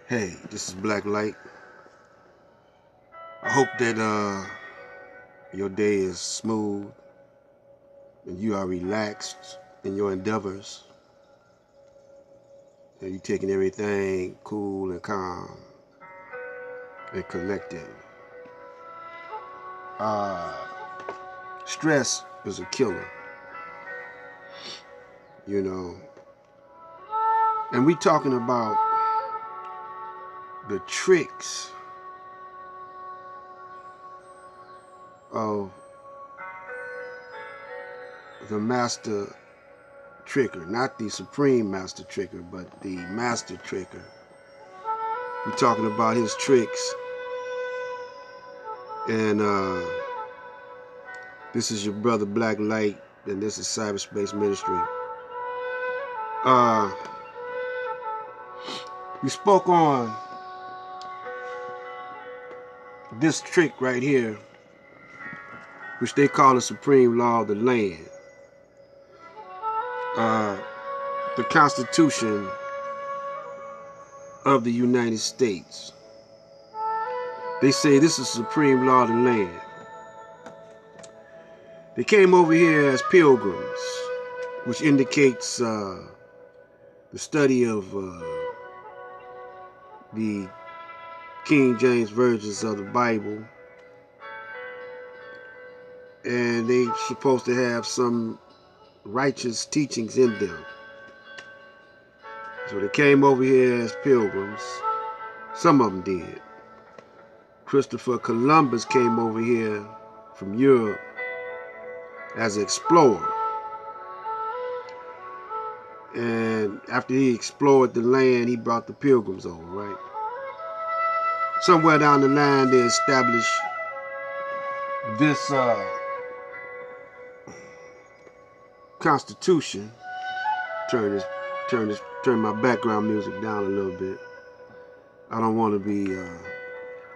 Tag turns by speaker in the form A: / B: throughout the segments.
A: Hey, this is Black Light. I hope that your day is smooth and you are relaxed in your endeavors and you taking everything cool and calm and collected. Uh, Stress is a killer, you know. And we talking about the tricks of the master tricker, not the supreme master tricker, but the master tricker. We're talking about his tricks, and this is your brother Black Light, and this is Cyberspace Ministry. Uh, we spoke on this trick right here, which they call the supreme law of the land. The Constitution of the United States. They say this is the supreme law of the land. They came over here as pilgrims, which indicates the study of the King James versions of the Bible, and they supposed to have some righteous teachings in them. So they came over here as pilgrims. Some of them did. Christopher Columbus came over here from Europe as an explorer. And after he explored the land, he brought the pilgrims over, right? Somewhere down the line, they established this Constitution. Turn my background music down a little bit. I don't want to be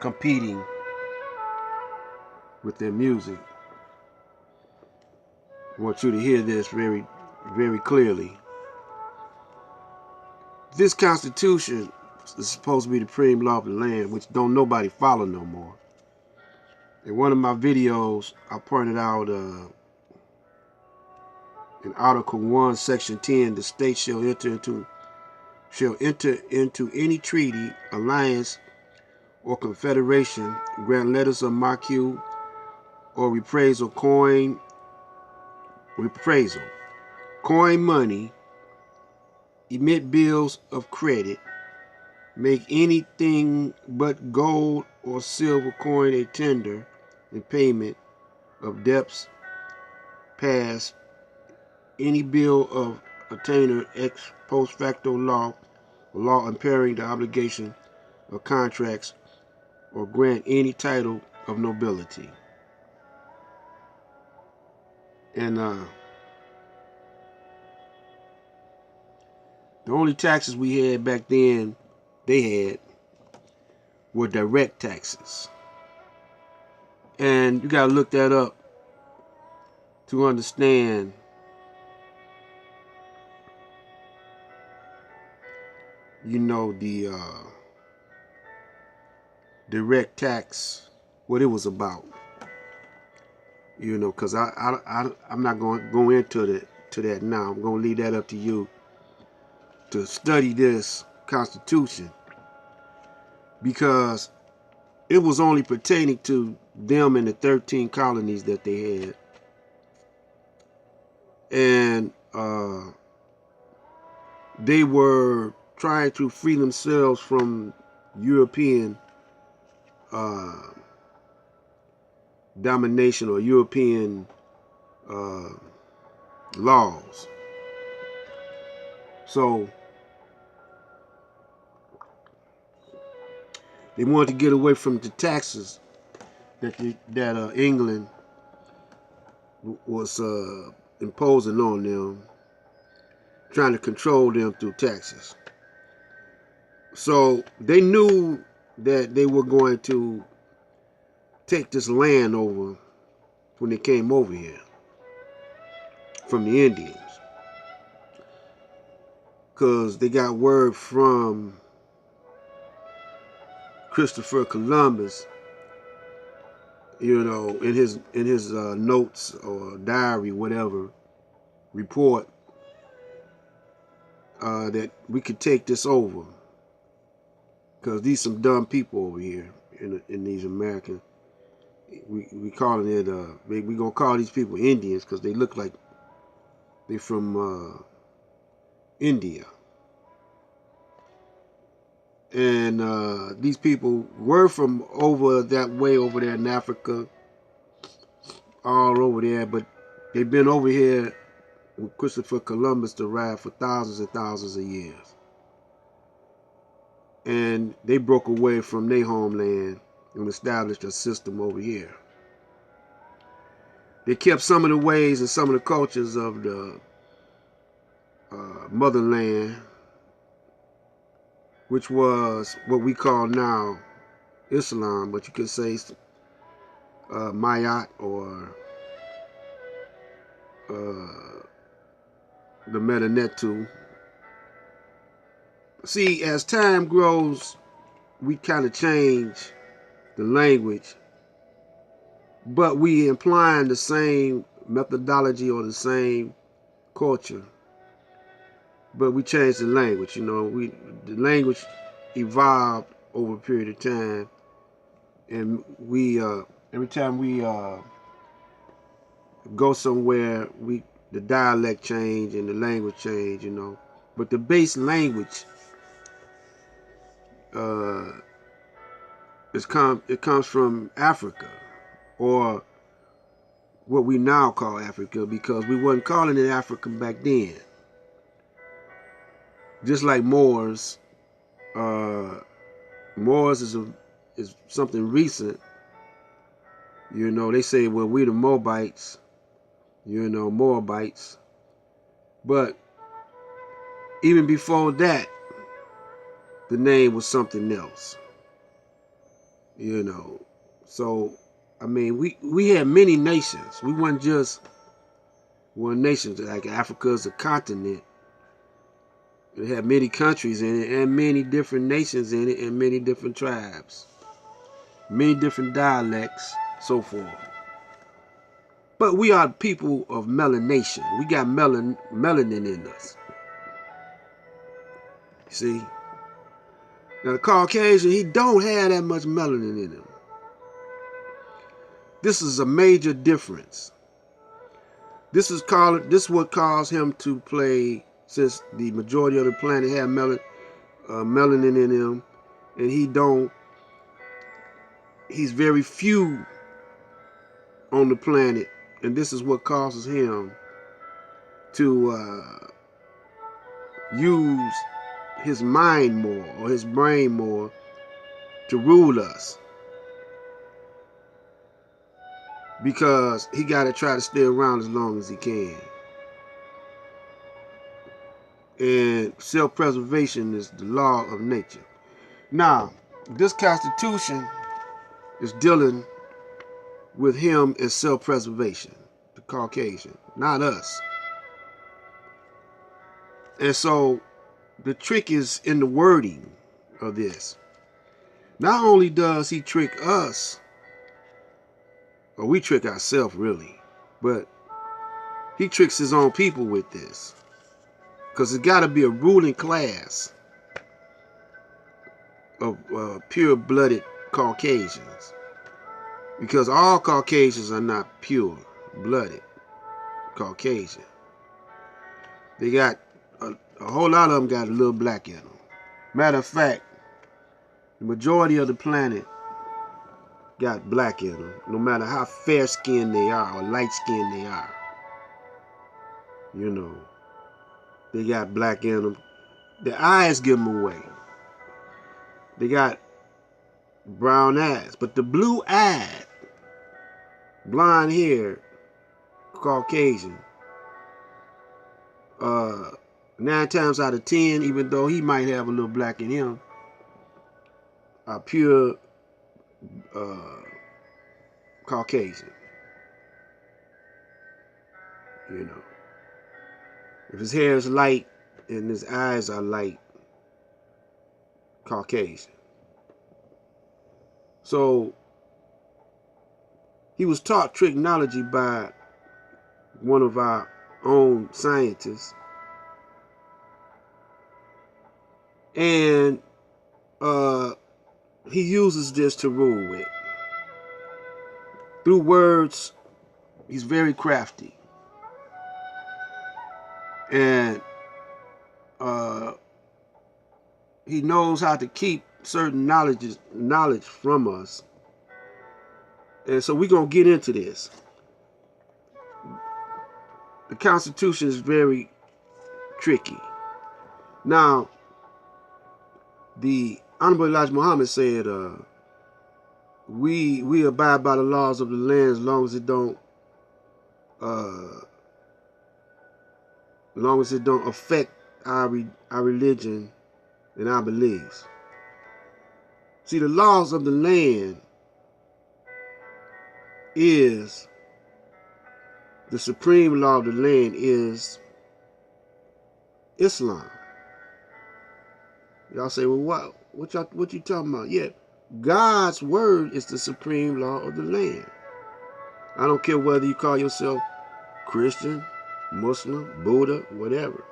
A: competing with their music. I want you to hear this very, very clearly. This Constitution is supposed to be the supreme law of the land, which don't nobody follow no more. In one of my videos, I pointed out in Article 1, Section 10, the state shall enter into any treaty, alliance, or confederation, grant letters of marque or reprisal, coin money, emit bills of credit, make anything but gold or silver coin a tender in payment of debts, pass any bill of attainder ex post facto law, or law impairing the obligation of contracts, or grant any title of nobility. And the only taxes we had back then, they had, were direct taxes. And you gotta look that up to understand the direct tax, what it was about. Because I'm not going to go into that now. I'm going to leave that up to you to study this Constitution, because it was only pertaining to them and the 13 colonies that they had. And they were trying to free themselves from European domination or European laws. So they wanted to get away from the taxes that England was imposing on them, trying to control them through taxes. So they knew that they were going to take this land over when they came over here from the Indians, because they got word from Christopher Columbus, you know, in his notes or diary, whatever, report that we could take this over, because these some dumb people over here in these American. We calling it we gonna call these people Indians because they look like they from India. And these people were from over that way over there in Africa, all over there, but they've been over here with Christopher Columbus arrived for thousands and thousands of years. And they broke away from their homeland and established a system over here. They kept some of the ways and some of the cultures of the motherland, which was what we call now Islam, but you could say Mayat or the Metanetu. See, as time grows, we kind of change the language, but we implying the same methodology or the same culture, but we changed the language. You know, the language evolved over a period of time, and we every time we go somewhere, the dialect change and the language change. You know, but the base language it comes from Africa, or what we now call Africa, because we wasn't calling it Africa back then. Just like Moors, Moors is something recent. You know, they say, well, we the Moabites, you know, Moabites. But even before that, the name was something else. You know, so I mean, we had many nations. We weren't just one nation. Like Africa is a continent. It had many countries in it, and many different nations in it, and many different tribes, many different dialects, so forth. But we are people of melanation. We got melanin in us. See? Now the Caucasian, he don't have that much melanin in him. This is a major difference. This is what caused him to play, since the majority of the planet had melanin in him, and he don't. He's very few on the planet, and this is what causes him to use his mind more, or his brain more, to rule us, because he got to try to stay around as long as he can. And self-preservation is the law of nature. Now, this Constitution is dealing with him as self-preservation, the Caucasian, not us. And so the trick is in the wording of this. Not only does he trick us, or we trick ourselves really, but he tricks his own people with this. Because it's got to be a ruling class of pure-blooded Caucasians. Because all Caucasians are not pure-blooded Caucasian. They got, a whole lot of them got a little black in them. Matter of fact, the majority of the planet got black in them, no matter how fair-skinned they are or light-skinned they are. You know, they got black in them. Their eyes give them away. They got brown eyes, but the blue-eyed, blonde-haired Caucasian, 9 times out of 10, even though he might have a little black in him, are pure Caucasian. You know, if his hair is light and his eyes are light, Caucasian. So he was taught tricknology by one of our own scientists, and he uses this to rule with. Through words, he's very crafty, and he knows how to keep certain knowledge from us. And so we're going to get into this. The Constitution is very tricky. Now, the Honorable Elijah Muhammad said, we abide by the laws of the land as long as it don't affect our religion and our beliefs. See, the laws of the land is the supreme law of the land is Islam. Y'all say, well, what you talking about? Yeah, God's word is the supreme law of the land. I don't care whether you call yourself Christian, Muslim, Buddha, whatever.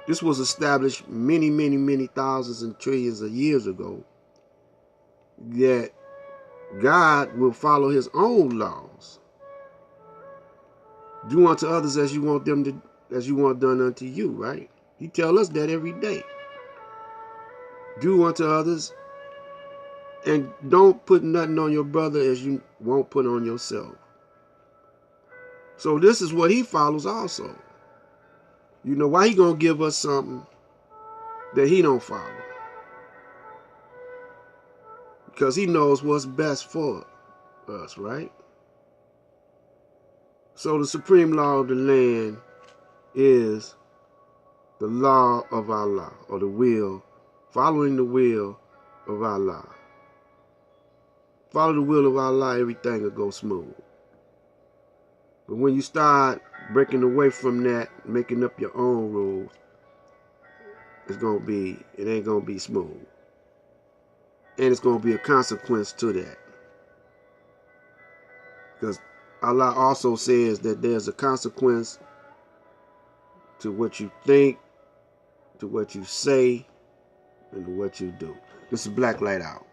A: This was established many, many, many thousands and trillions of years ago, that God will follow his own laws. Do unto others as you want done unto you, right? He tells us that every day. Do unto others, and don't put nothing on your brother as you won't put on yourself. So this is what he follows also. You know, why he gonna give us something that he don't follow? Because he knows what's best for us, right? So the supreme law of the land is the law of Allah, or the will, following the will of Allah. Follow the will of Allah, everything will go smooth. But when you start breaking away from that, making up your own rules, it ain't gonna be smooth. And it's gonna be a consequence to that. Because Allah also says that there's a consequence to what you think, to what you say, and to what you do. This is Black Light Out.